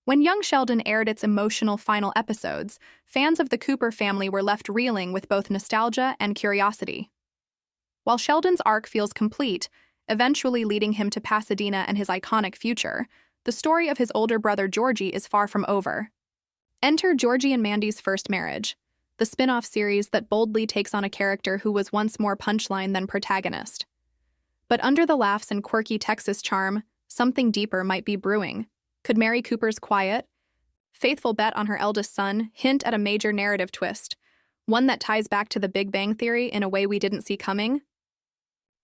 When Young Sheldon aired its emotional final episodes, fans of the Cooper family were left reeling with both nostalgia and curiosity. While Sheldon's arc feels complete, eventually leading him to Pasadena and his iconic future, the story of his older brother Georgie is far from over. Enter Georgie and Mandy's First Marriage, the spin-off series that boldly takes on a character who was once more punchline than protagonist. But under the laughs and quirky Texas charm, something deeper might be brewing. Could Mary Cooper's quiet, faithful bet on her eldest son hint at a major narrative twist, one that ties back to the Big Bang Theory in a way we didn't see coming?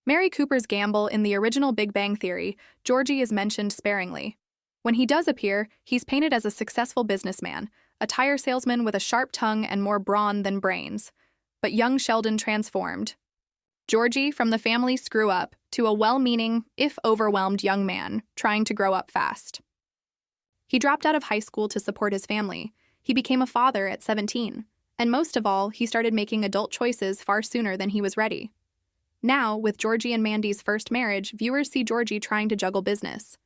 Mary Cooper's gamble in the original Big Bang Theory, Georgie is mentioned sparingly. When he does appear, he's painted as a successful businessman, a tire salesman with a sharp tongue and more brawn than brains. But young Sheldon transformed. Georgie, from the family screw-up to a well-meaning, if overwhelmed young man, trying to grow up fast. He dropped out of high school to support his family. He became a father at 17. And most of all, he started making adult choices far sooner than he was ready. Now, with Georgie and Mandy's first marriage, viewers see Georgie trying to juggle business,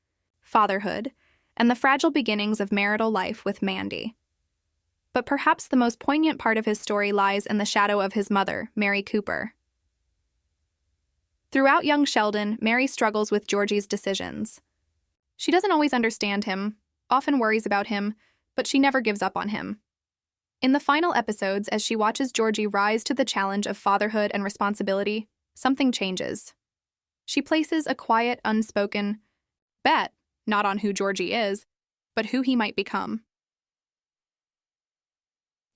fatherhood, and the fragile beginnings of marital life with Mandy. But perhaps the most poignant part of his story lies in the shadow of his mother, Mary Cooper. Throughout young Sheldon, Mary struggles with Georgie's decisions. She doesn't always understand him, often worries about him, but she never gives up on him. In the final episodes, as she watches Georgie rise to the challenge of fatherhood and responsibility, something changes. She places a quiet, unspoken bet, not on who Georgie is, but who he might become.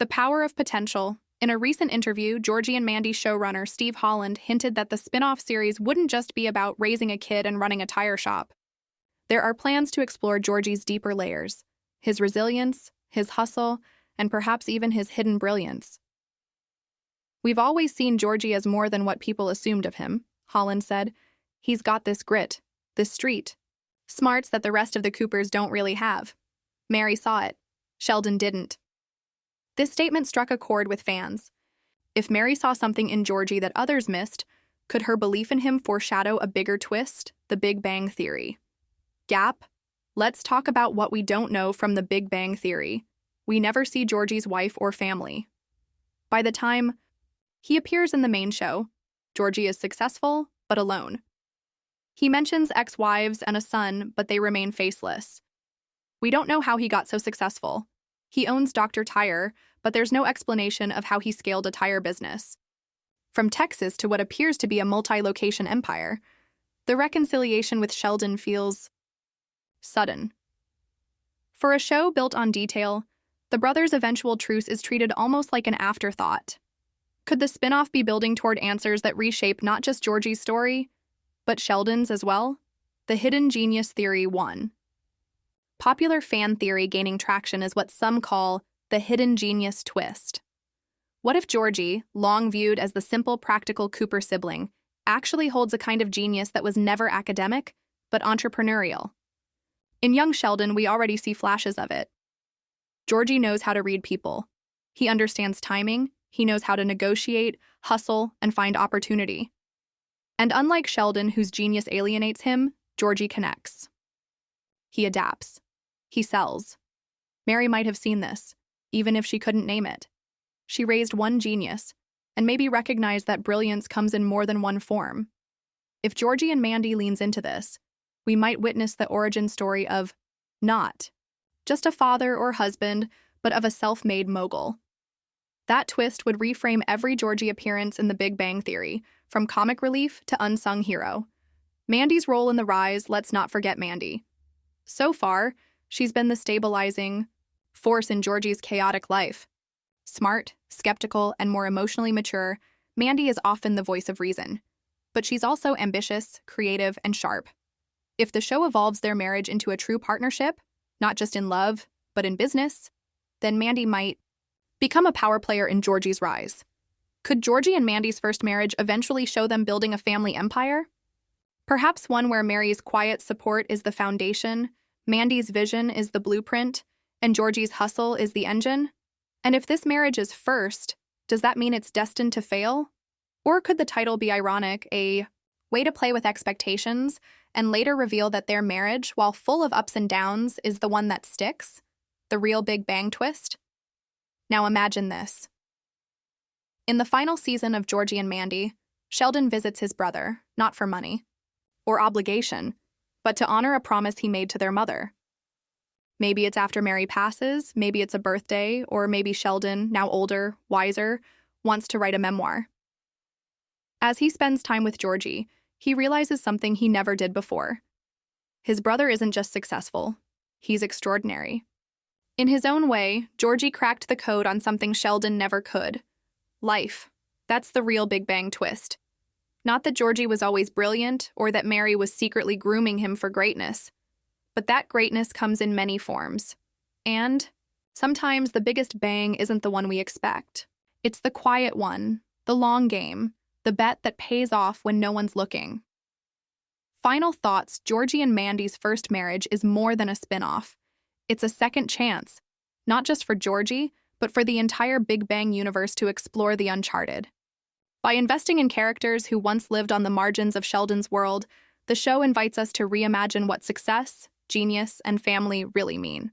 The power of potential. In a recent interview, Georgie and Mandy showrunner Steve Holland hinted that the spin-off series wouldn't just be about raising a kid and running a tire shop. There are plans to explore Georgie's deeper layers, his resilience, his hustle, and perhaps even his hidden brilliance. "We've always seen Georgie as more than what people assumed of him," Holland said. "He's got this grit, this street smarts that the rest of the Coopers don't really have. Mary saw it. Sheldon didn't." This statement struck a chord with fans. If Mary saw something in Georgie that others missed, could her belief in him foreshadow a bigger twist, the Big Bang Theory? Gap. Let's talk about what we don't know from the Big Bang Theory. We never see Georgie's wife or family. By the time he appears in the main show, Georgie is successful, but alone. He mentions ex-wives and a son, but they remain faceless. We don't know how he got so successful. He owns Dr. Tire, but there's no explanation of how he scaled a tire business. From Texas to what appears to be a multi-location empire, the reconciliation with Sheldon feels sudden. For a show built on detail, the brothers' eventual truce is treated almost like an afterthought. Could the spin-off be building toward answers that reshape not just Georgie's story, but Sheldon's as well? The hidden genius theory 1. Popular fan theory gaining traction is what some call the hidden genius twist. What if Georgie, long viewed as the simple, practical Cooper sibling, actually holds a kind of genius that was never academic, but entrepreneurial? In young Sheldon, we already see flashes of it. Georgie knows how to read people. He understands timing, he knows how to negotiate, hustle, and find opportunity. And unlike Sheldon, whose genius alienates him, Georgie connects. He adapts. He sells. Mary might have seen this, even if she couldn't name it. She raised one genius, and maybe recognized that brilliance comes in more than one form. If Georgie and Mandy leans into this, we might witness the origin story of not just a father or husband, but of a self-made mogul. That twist would reframe every Georgie appearance in the Big Bang Theory, from comic relief to unsung hero. Mandy's role in the rise, let's not forget Mandy. So far, she's been the stabilizing force in Georgie's chaotic life. Smart, skeptical, and more emotionally mature, Mandy is often the voice of reason. But she's also ambitious, creative, and sharp. If the show evolves their marriage into a true partnership, not just in love, but in business, then Mandy might become a power player in Georgie's rise. Could Georgie and Mandy's first marriage eventually show them building a family empire? Perhaps one where Mary's quiet support is the foundation, Mandy's vision is the blueprint, and Georgie's hustle is the engine? And if this marriage is first, does that mean it's destined to fail? Or could the title be ironic, a way to play with expectations, and later reveal that their marriage, while full of ups and downs, is the one that sticks? The real Big Bang twist? Now imagine this. In the final season of Georgie and Mandy, Sheldon visits his brother, not for money or obligation, but to honor a promise he made to their mother. Maybe it's after Mary passes, maybe it's a birthday, or maybe Sheldon, now older, wiser, wants to write a memoir. As he spends time with Georgie, he realizes something he never did before. His brother isn't just successful, he's extraordinary. In his own way, Georgie cracked the code on something Sheldon never could. Life. That's the real Big Bang twist. Not that Georgie was always brilliant or that Mary was secretly grooming him for greatness, but that greatness comes in many forms. And sometimes the biggest bang isn't the one we expect. It's the quiet one, the long game, the bet that pays off when no one's looking. Final thoughts, Georgie and Mandy's first marriage is more than a spin-off. It's a second chance, not just for Georgie, but for the entire Big Bang universe to explore the uncharted. By investing in characters who once lived on the margins of Sheldon's world, the show invites us to reimagine what success, genius, and family really mean.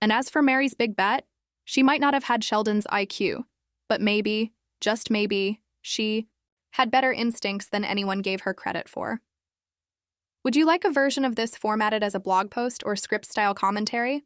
And as for Mary's big bet, she might not have had Sheldon's IQ, but maybe, just maybe, she had better instincts than anyone gave her credit for. Would you like a version of this formatted as a blog post or script-style commentary?